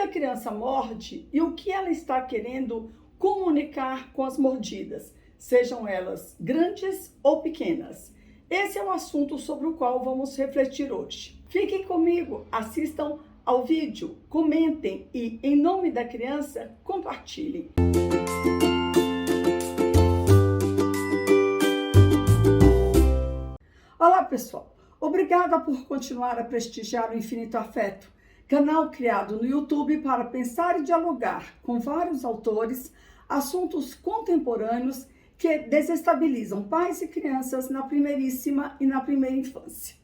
a criança morde e o que ela está querendo comunicar com as mordidas, sejam elas grandes ou pequenas. Esse é o assunto sobre o qual vamos refletir hoje. Fiquem comigo, assistam ao vídeo, comentem e, em nome da criança, compartilhem. Olá, pessoal! Obrigada por continuar a prestigiar o Infinito Afeto, canal criado no YouTube para pensar e dialogar com vários autores assuntos contemporâneos que desestabilizam pais e crianças na primeiríssima e na primeira infância.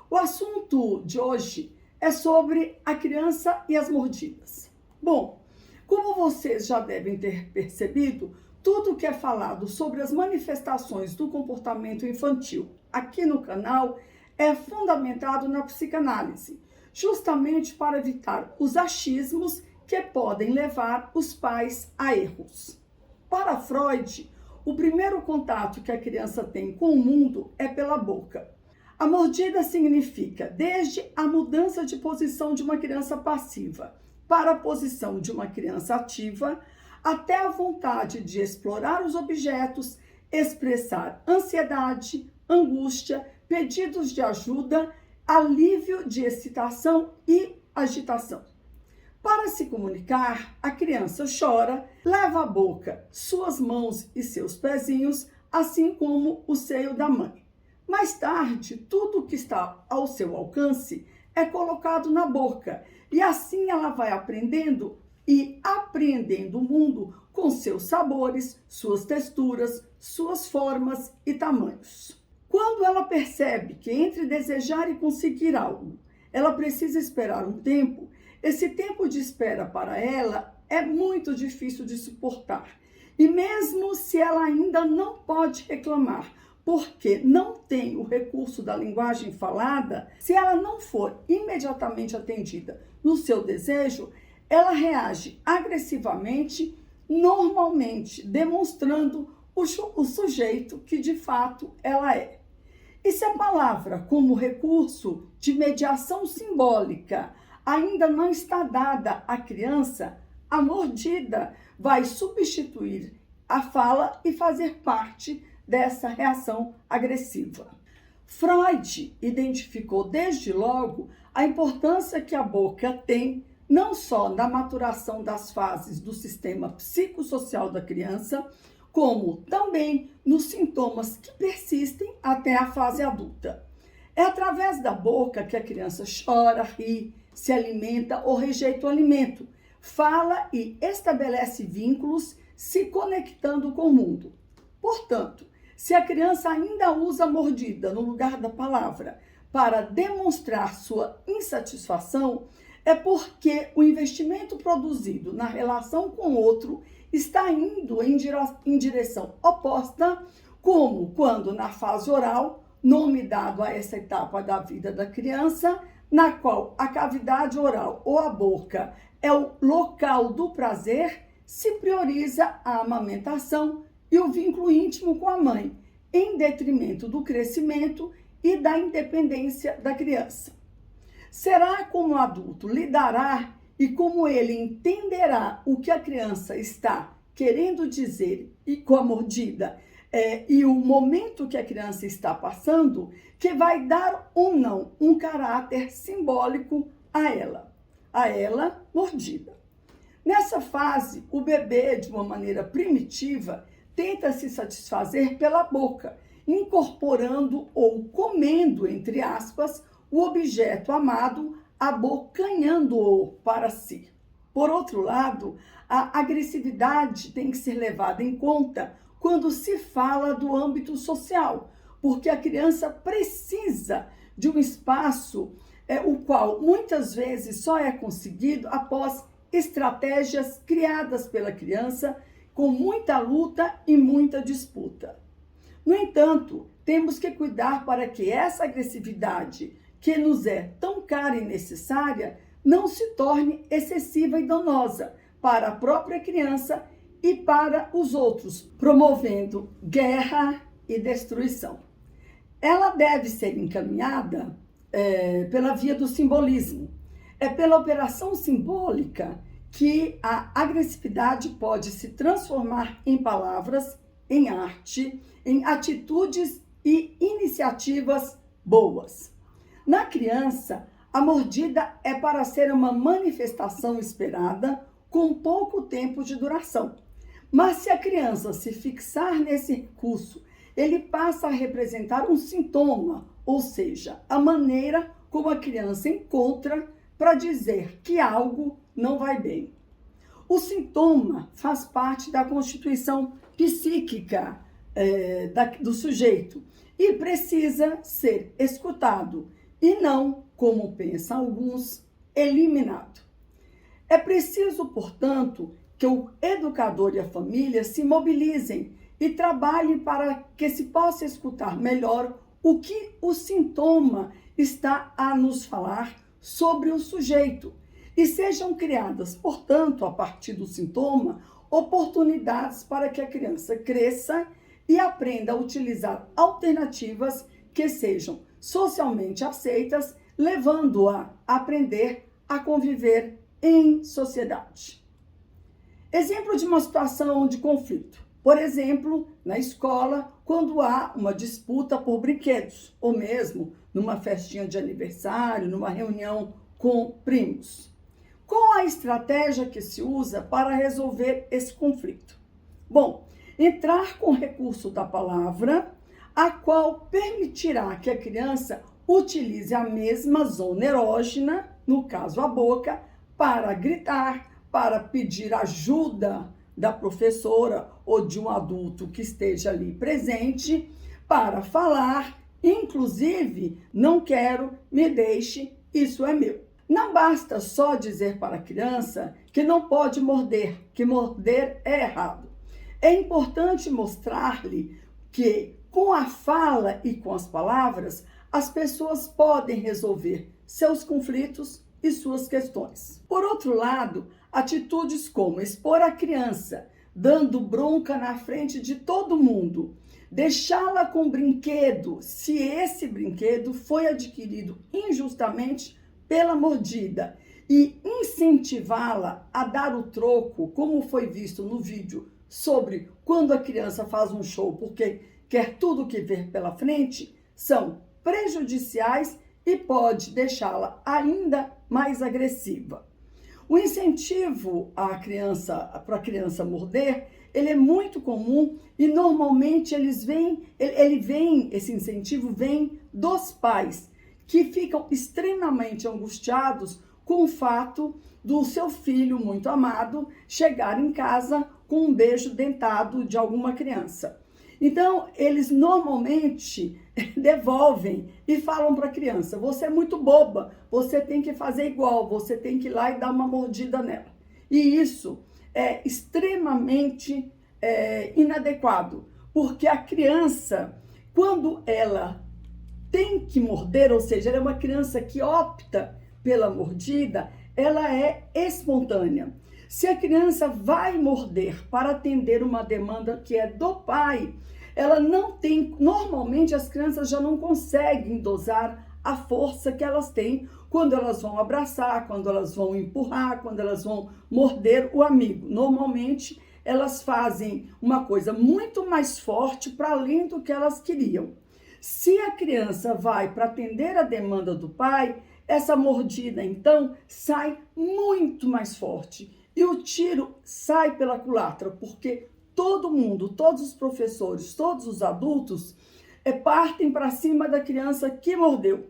O assunto de hoje é sobre a criança e as mordidas. Bom, como vocês já devem ter percebido, tudo que é falado sobre as manifestações do comportamento infantil aqui no canal é fundamentado na psicanálise, justamente para evitar os achismos que podem levar os pais a erros. Para Freud, o primeiro contato que a criança tem com o mundo é pela boca. A mordida significa desde a mudança de posição de uma criança passiva para a posição de uma criança ativa, até a vontade de explorar os objetos, expressar ansiedade, angústia, pedidos de ajuda, alívio de excitação e agitação. Para se comunicar, a criança chora, leva à boca suas mãos e seus pezinhos, assim como o seio da mãe. Mais tarde, tudo que está ao seu alcance é colocado na boca e assim ela vai aprendendo e apreendendo o mundo com seus sabores, suas texturas, suas formas e tamanhos. Quando ela percebe que entre desejar e conseguir algo, ela precisa esperar um tempo, esse tempo de espera para ela é muito difícil de suportar. E mesmo se ela ainda não pode reclamar, porque não tem o recurso da linguagem falada, se ela não for imediatamente atendida no seu desejo, ela reage agressivamente, normalmente demonstrando o sujeito que de fato ela é. E se a palavra como recurso de mediação simbólica ainda não está dada à criança, a mordida vai substituir a fala e fazer parte dessa reação agressiva. Freud identificou desde logo a importância que a boca tem não só na maturação das fases do sistema psicossocial da criança, como também nos sintomas que persistem até a fase adulta. É através da boca que a criança chora, ri, se alimenta ou rejeita o alimento, fala e estabelece vínculos, se conectando com o mundo. Portanto, se a criança ainda usa a mordida no lugar da palavra para demonstrar sua insatisfação, é porque o investimento produzido na relação com o outro está indo em direção oposta, como quando na fase oral, nome dado a essa etapa da vida da criança, na qual a cavidade oral ou a boca é o local do prazer, se prioriza a amamentação e o vínculo íntimo com a mãe, em detrimento do crescimento e da independência da criança. Será como o adulto lidará e como ele entenderá o que a criança está querendo dizer e com a mordida e o momento que a criança está passando, que vai dar ou não um caráter simbólico a ela mordida. Nessa fase, o bebê, de uma maneira primitiva, tenta se satisfazer pela boca, incorporando ou comendo, entre aspas, o objeto amado, abocanhando-o para si. Por outro lado, a agressividade tem que ser levada em conta quando se fala do âmbito social, porque a criança precisa de um espaço, o qual muitas vezes só é conseguido após estratégias criadas pela criança, com muita luta e muita disputa. No entanto, temos que cuidar para que essa agressividade, que nos é tão cara e necessária, não se torne excessiva e danosa para a própria criança e para os outros, promovendo guerra e destruição. Ela deve ser encaminhada pela via do simbolismo. É pela operação simbólica que a agressividade pode se transformar em palavras, em arte, em atitudes e iniciativas boas. Na criança, a mordida é para ser uma manifestação esperada com pouco tempo de duração. Mas se a criança se fixar nesse recurso, ele passa a representar um sintoma, ou seja, a maneira como a criança encontra para dizer que algo não vai bem. O sintoma faz parte da constituição psíquica do sujeito e precisa ser escutado e não, como pensam alguns, eliminado. É preciso, portanto, que o educador e a família se mobilizem e trabalhem para que se possa escutar melhor o que o sintoma está a nos falar sobre o sujeito e sejam criadas, portanto, a partir do sintoma, oportunidades para que a criança cresça e aprenda a utilizar alternativas que sejam socialmente aceitas, levando-a a aprender a conviver em sociedade. Exemplo de uma situação de conflito. Por exemplo, na escola, quando há uma disputa por brinquedos, ou mesmo numa festinha de aniversário, numa reunião com primos. Qual a estratégia que se usa para resolver esse conflito? Bom, entrar com o recurso da palavra, a qual permitirá que a criança utilize a mesma zona erógena, no caso a boca, para gritar, para pedir ajuda da professora ou de um adulto que esteja ali presente, para falar, inclusive, não quero, me deixe, isso é meu. Não basta só dizer para a criança que não pode morder, que morder é errado. É importante mostrar-lhe que, com a fala e com as palavras, as pessoas podem resolver seus conflitos e suas questões. Por outro lado, atitudes como expor a criança, dando bronca na frente de todo mundo, deixá-la com brinquedo, se esse brinquedo foi adquirido injustamente pela mordida, e incentivá-la a dar o troco, como foi visto no vídeo sobre quando a criança faz um show porque quer tudo que ver pela frente, são prejudiciais e pode deixá-la ainda mais agressiva. O incentivo para a criança morder, ele é muito comum e normalmente esse incentivo vem dos pais, que ficam extremamente angustiados com o fato do seu filho muito amado chegar em casa com um beijo dentado de alguma criança. Então, eles normalmente devolvem e falam para a criança: você é muito boba, você tem que fazer igual, você tem que ir lá e dar uma mordida nela. E isso é extremamente inadequado, porque a criança, quando ela tem que morder, ou seja, ela é uma criança que opta pela mordida, ela é espontânea. Se a criança vai morder para atender uma demanda que é do pai, ela não tem, normalmente as crianças já não conseguem dosar a força que elas têm quando elas vão abraçar, quando elas vão empurrar, quando elas vão morder o amigo. Normalmente elas fazem uma coisa muito mais forte para além do que elas queriam. Se a criança vai para atender a demanda do pai, essa mordida então sai muito mais forte. E o tiro sai pela culatra, porque todo mundo, todos os professores, todos os adultos partem para cima da criança que mordeu,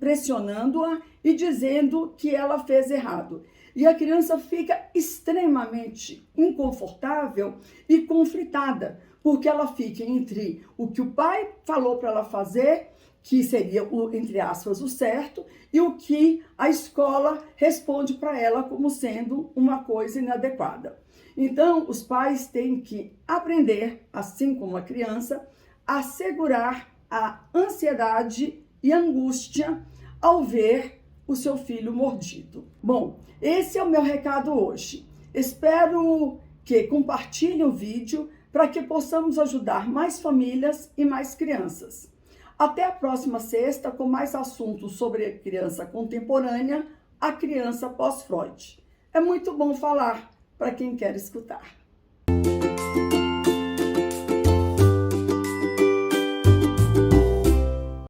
pressionando-a e dizendo que ela fez errado. E a criança fica extremamente inconfortável e conflitada, porque ela fica entre o que o pai falou para ela fazer, que seria, entre aspas, o certo, e o que a escola responde para ela como sendo uma coisa inadequada. Então, os pais têm que aprender, assim como a criança, a segurar a ansiedade e angústia ao ver o seu filho mordido. Bom, esse é o meu recado hoje. Espero que compartilhem o vídeo para que possamos ajudar mais famílias e mais crianças. Até a próxima sexta com mais assuntos sobre a criança contemporânea, a criança pós-Freud. É muito bom falar para quem quer escutar.